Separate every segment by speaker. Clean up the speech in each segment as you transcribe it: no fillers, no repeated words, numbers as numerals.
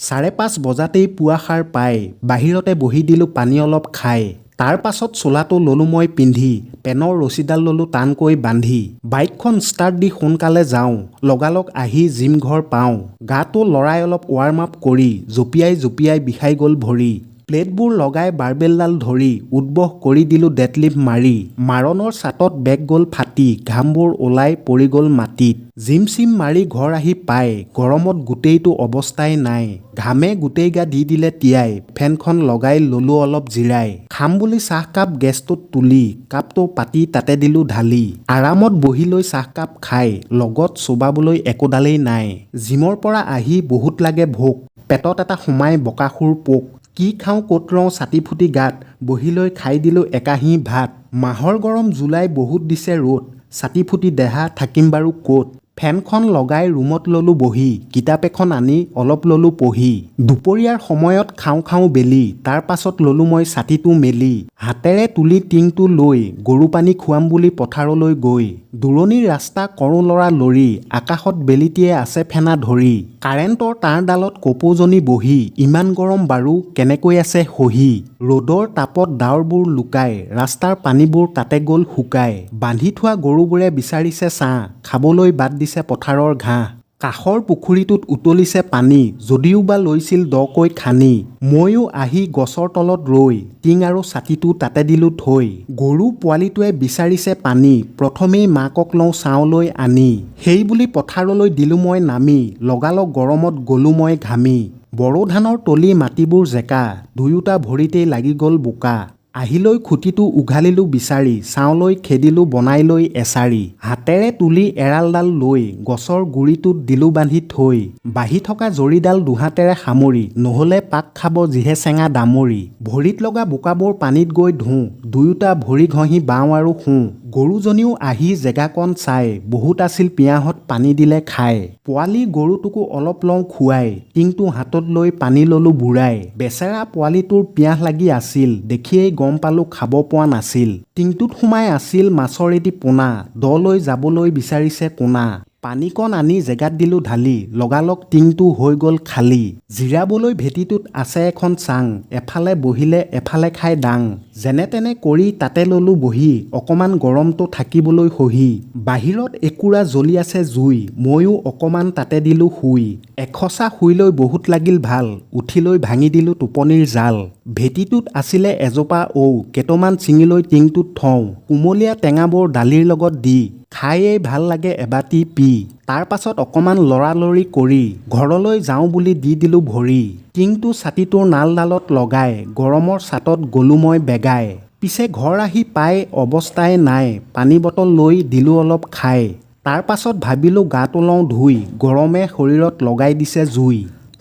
Speaker 1: 5:30 বজাতেই পুৱা সাৰ পাই বাহিৰতে বহি দিলোঁ পানী অলপ খাই। তাৰ পাছত চোলাটো ললোঁ মই পিন্ধি, পেনৰ ৰছীডাল ললোঁ টানকৈ বান্ধি। বাইকখন ষ্টাৰ্ট দি সোনকালে যাওঁ, লগালগ আহি জিম ঘৰ পাওঁ। গাটো লৰাই অলপ ৱাৰ্ম আপ কৰি জঁপিয়াই বিষাই গ'ল ভৰি। প্লেটবোৰ লগাই বাৰবেলডাল ধৰি উদ্বহ কৰি দিলোঁ ডেডলিফ্ট মাৰি। মাৰণৰ ছাটত বেগ গ'ল ফাটি, ঘামবোৰ ওলাই পৰি গ'ল মাটিত। জিম চিম মাৰি ঘৰ আহি পাই গৰমত গোটেইটো অৱস্থাই নাই। ঘামে গোটেই গা দি দিলে তিয়াই, ফেনখন লগাই ললোঁ অলপ জিৰাই। খাম বুলি চাহকাপ গেছটোত তুলি, কাপটো পাতি তাতে দিলোঁ ঢালি। আৰামত বহি লৈ চাহকাপ খাই, লগত চোবাবলৈ একোডালেই নাই। জিমৰ পৰা আহি বহুত লাগে ভোক, পেটত এটা সোমাই বকাসুৰ পোক। কি খাওঁ ক'ত ৰওঁ ছাতি ফুটি গাত, বহি লৈ খাই দিলোঁ একাহী ভাত। মাহৰ গৰম জুলাই বহুত দিছে ৰ'দ, ছাতি ফুটি দেহা থাকিম বাৰু ক'ত। ফেনখন লগাই ৰুমত ললোঁ বহি, কিতাপ এখন আনি অলপ ললোঁ পঢ়ি। দুপৰীয়াৰ সময়ত খাওঁ বেলি, তাৰ পাছত ললোঁ মই ছাতিটো মেলি। হাতেৰে তুলি টিংটো লৈ গৰু পানী খুৱাম বুলি পথাৰলৈ গৈ। দূৰণিৰ ৰাস্তা কৰোঁ লৰা লৰি, আকাশত বেলিটিয়ে আছে ফেনা ধৰি। কাৰেণ্টৰ তাঁৰডালত কপৌজনী বহি, ইমান গৰম বাৰু কেনেকৈ আছে সহি। ৰ'দৰ তাপত ডাৱৰবোৰ লুকাই, ৰাস্তাৰ পানীবোৰ তাতে গ'ল শুকাই। বান্ধি থোৱা গৰুবোৰে বিচাৰিছে ছাঁ, খাবলৈ বাদ দিছে পথাৰৰ ঘাঁহ। কাষৰ পুখুৰীটোত উতলিছে পানী, যদিও বা লৈছিল দকৈ খানি। ময়ো আহি গছৰ তলত ৰৈ, টিং আৰু ছাতিটো তাতে দিলোঁ থৈ। গৰু পোৱালিটোৱে বিচাৰিছে পানী, প্ৰথমেই মাকক লওঁ ছাঁলৈ আনি। সেই বুলি পথাৰলৈ দিলোঁ মই নামি, লগালগ গৰমত গ'লোঁ মই ঘামি। বড়ো ধানৰ তলি মাটিবোৰ জেকা, দুয়োটা ভৰিতেই লাগি গ'ল বোকা। আহিলৈ খুটিটো উঘালিলোঁ বিচাৰি, ছাঁলৈ খেদিলোঁ বনাই লৈ এছাৰি। হাতেৰে তুলি এৰালডাল লৈ, গছৰ গুৰিটোত দিলোঁ বান্ধি থৈ। বাঢ়ি থকা জৰিডাল দুহাতেৰে সামৰি, নহ'লে পাক খাব যিহে চেঙা ডামৰি। ভৰিত লগা বোকাবোৰ পানীত গৈ ধুওঁ, দুয়োটা ভৰি ঘঁহি বাওঁ আৰু সোঁ। গৰুজনীও আহি জেগাকণ চাই, বহুত আছিল পিয়াহত পানী দিলে খাই। পোৱালি গৰুটোকো অলপ লওঁ খুৱাই, টিংটো হাতত লৈ পানী ললোঁ বুৰাই। বেচেৰা পোৱালিটোৰ পিয়াহ লাগি আছিল, দেখিয়েই গম পালোঁ খাব পোৱা নাছিল। টিংটোত সোমাই আছিল মাছৰ এটি পোনা, দলৈ যাবলৈ বিচাৰিছে কোনা। পানীকণ আনি জেগাত দিলোঁ ঢালি, লগালগ টিংটো হৈ গ'ল খালী। জিৰাবলৈ ভেটিটোত আছে এখন চাং, এফালে বহিলে এফালে খাই ডাং। যেনে তেনে কৰি তাতে ললোঁ বহি, অকমান গৰমটো থাকিবলৈ সহি। বাহিৰত একুৰা জ্বলি আছে জুই, ময়ো অকমান তাতে দিলোঁ শুই। এখচা শুই লৈ বহুত লাগিল ভাল, উঠি লৈ ভাঙি দিলোঁ টোপনিৰ জাল। ভেটিটোত আছিলে এজোপা ঔ, কেইটামান ছিঙি লৈ টিংটোত থওঁ। কুমলীয়া টেঙাবোৰ দালিৰ লগত দি, খায়েই ভাল লাগে এবাটি পি। তাৰ পাছত অকমান লৰালৰি কৰি, ঘৰলৈ যাওঁ বুলি দি দিলোঁ ভৰি। টিংটো ছাতিটোৰ নালডালত লগাই, গৰমৰ ছাটত গ'লোঁ মই বেগাই। পিছে ঘৰ আহি পাই অৱস্থাই নাই, পানী বটল লৈ দিলোঁ অলপ খাই। তাৰ পাছত ভাবিলোঁ গাটো লওঁ ধুই, গৰমে শৰীৰত লগাই দিছে জুই।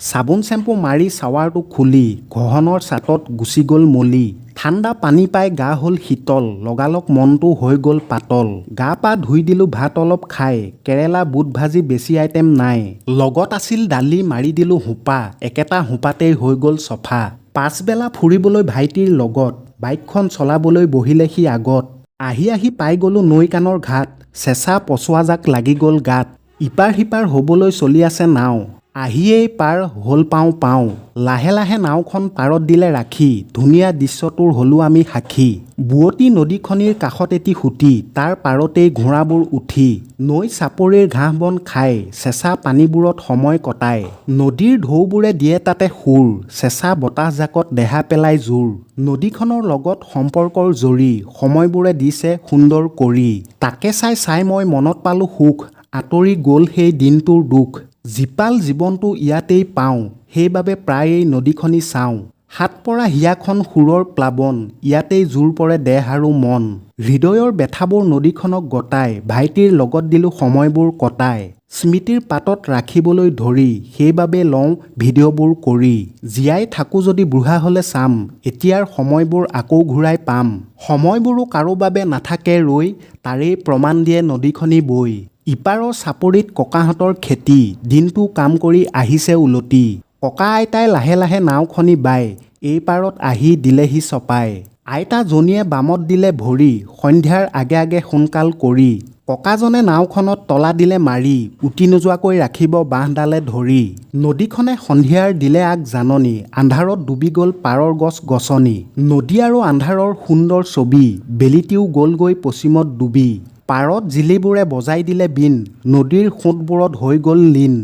Speaker 1: চাবোন চেম্পু মাৰি শ্বাৱাৰটো খুলি, ঘহনৰ ছাটত গুচি গ'ল মলি। ঠাণ্ডা পানী পাই গা হ'ল শীতল, লগালগ মনটো হৈ গ'ল পাতল। গা পা ধুই দিলোঁ ভাত অলপ খাই, কেৰেলা বুট ভাজি বেছি আইটেম নাই। লগত আছিল দালি মাৰি দিলোঁ হোপা, একেটা হোপাতেই হৈ গ'ল চফা। পাছবেলা ফুৰিবলৈ ভাইটিৰ লগত, বাইকখন চলাবলৈ বহিলে সি আগত। আহি পাই গ'লোঁ নৈ কাণৰ ঘাট, চেঁচা পচোৱা জাক লাগি গ'ল গাত। ইপাৰ সিপাৰ হ'বলৈ চলি আছে নাও, আহিয়েই পাৰ হ'ল পাওঁ। লাহে লাহে নাওখন পাৰত দিলে ৰাখি, ধুনীয়া দৃশ্যটোৰ হ'লোঁ আমি সাক্ষী। বুৱতী নদীখনিৰ কাষত এটি সুঁতি, তাৰ পাৰতেই ঘোঁৰাবোৰ উঠি। নৈ চাপৰিৰ ঘাঁহ বন খাই, চেঁচা পানীবোৰত সময় কটাই। নদীৰ ঢৌবোৰে দিয়ে তাতে সুৰ, চেঁচা বতাহজাকত দেহা পেলাই জোৰ। নদীখনৰ লগত সম্পৰ্কৰ জৰি, সময়বোৰে দিছে সুন্দৰ কৰি। তাকে চাই মই মনত পালোঁ সুখ, আঁতৰি গ'ল সেই দিনটোৰ দুখ। জীপাল জীৱনটো ইয়াতেই পাওঁ, সেইবাবে প্ৰায় এই নদীখনি চাওঁ। হাত পৰা হিয়াখন সুৰৰ প্লাৱন, ইয়াতেই জোৰ পৰে দেহ আৰু মন। হৃদয়ৰ বেথাবোৰ নদীখনক গতাই, ভাইটিৰ লগত দিলোঁ সময়বোৰ কটাই। স্মৃতিৰ পাতত ৰাখিবলৈ ধৰি, সেইবাবে লওঁ ভিডিঅ'বোৰ কৰি। জীয়াই থাকোঁ যদি বুঢ়া হ'লে চাম, এতিয়াৰ সময়বোৰ আকৌ ঘূৰাই পাম। সময়বোৰো কাৰো বাবে নাথাকে ৰৈ, তাৰেই প্ৰমাণ দিয়ে নদীখনি বৈ। ইপাৰৰ চাপৰিত ককাহঁতৰ খেতি, দিনটো কাম কৰি আহিছে উলটি। ককা আইতাই লাহে লাহে নাওখনি বাই, এই পাৰত আহি দিলেহি চপাই। আইতাজনীয়ে বামত দিলে ভৰি সন্ধ্যাৰ আগে আগে সোনকাল কৰি ককাজনে নাওখনত তলা দিলে মাৰি উটি নোযোৱাকৈ ৰাখিব বাঁহডালে ধৰি নদীখনে সন্ধিয়াৰ দিলে আগ জাননী আন্ধাৰত ডুবি গ'ল পাৰৰ গছ গছনি নদী আৰু আন্ধাৰৰ সুন্দৰ ছবি বেলিটিও গ'লগৈ পশ্চিমত ডুবি পাৰত জিলিবোৰে বজাই দিলে বিন নদীৰ সোঁতবোৰত হৈ গ'ল লীন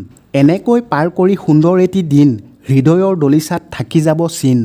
Speaker 1: এনেকৈ পাৰ কৰি সুন্দৰ এটি দিন হৃদয়ৰ দলিচাত থাকি যাব চিন।